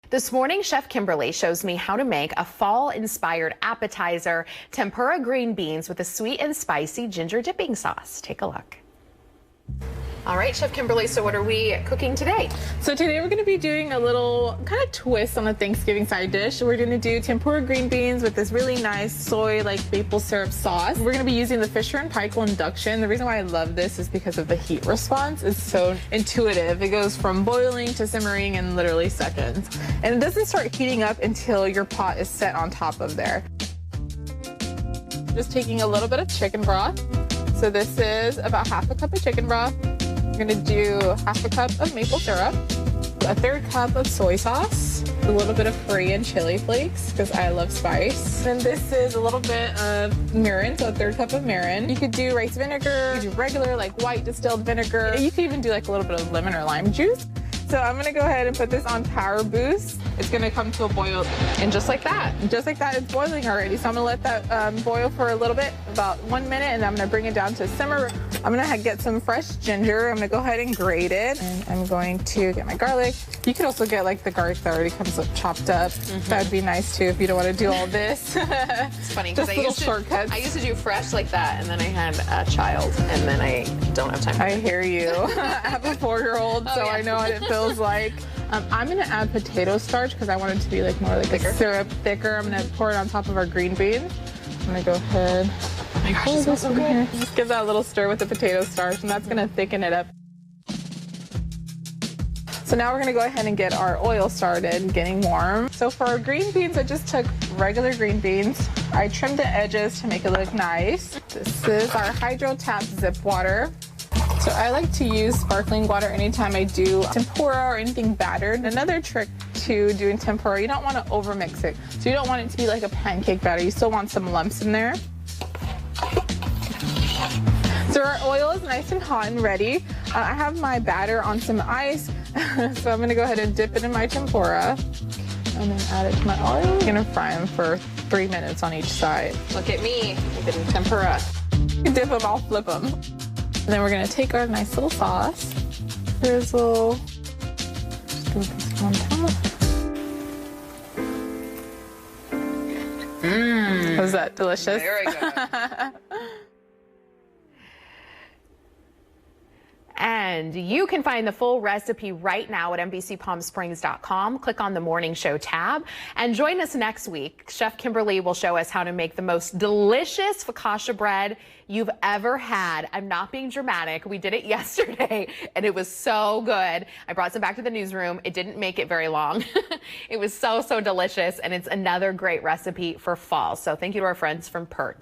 This morning, Chef Kimberly shows me how to make a fall-inspired appetizer, tempura green beans with a sweet and spicy ginger dipping sauce. Take a look. All right, Chef Kimberly, so what are we cooking today? So today we're going to be doing a little kind of twist on a Thanksgiving side dish. We're going to do tempura green beans with this really nice soy like maple syrup sauce. We're going to be using the Fisher Paykel Induction. The reason why I love this is because of the heat response. It's so intuitive. It goes from boiling to simmering in literally seconds. And it doesn't start heating up until your pot is set on top of there. Just taking a little bit of chicken broth. So this is about half a cup of chicken broth. We're gonna do half a cup of maple syrup, a third cup of soy sauce, a little bit of Korean chili flakes because I love spice. And this is a little bit of mirin, so a third cup of mirin. You could do rice vinegar, you could do regular like white distilled vinegar. You could even do like a little bit of lemon or lime juice. So I'm gonna go ahead and put this on power boost. It's gonna come to a boil, and just like that, it's boiling already. So I'm gonna let that boil for a little bit, about 1 minute, and I'm gonna bring it down to simmer. I'm gonna get some fresh ginger. I'm gonna go ahead and grate it. And I'm going to get my garlic. You could also get like the garlic that already comes up chopped up. That would be nice too if you don't wanna do all this. It's funny because shortcuts. I used to do fresh like that, and then I had a child, and then I don't have time for I hear you. I have a 4-year-old, so I know what it feels like. I'm gonna add potato starch because I want it to be like more like thicker. A syrup, thicker. I'm gonna pour it on top of our green beans. I'm gonna go ahead. Oh my gosh, it smells so good. Just give that a little stir with the potato starch, and that's gonna thicken it up. So now we're gonna go ahead and get our oil started, getting warm. So for our green beans, I just took regular green beans. I trimmed the edges to make it look nice. This is our Hydro Tap Zip water. So I like to use sparkling water anytime I do tempura or anything battered. Another trick to doing tempura, you don't want to overmix it. So you don't want it to be like a pancake batter. You still want some lumps in there. So our oil is nice and hot and ready. I have my batter on some ice. So I'm going to go ahead and dip it in my tempura and then add it to my oil. I'm going to fry them for 3 minutes on each side. Look at me, dipping tempura. You dip them, I'll flip them. And then we're gonna take our nice little sauce, drizzle, just do this on top. Was that delicious? Very good. And you can find the full recipe right now at NBCPalmSprings.com. Click on the Morning Show tab and join us next week. Chef Kimberly will show us how to make the most delicious focaccia bread you've ever had. I'm not being dramatic. We did it yesterday and it was so good. I brought some back to the newsroom. It didn't make it very long. It was so delicious, and it's another great recipe for fall. So thank you to our friends from PIRCH.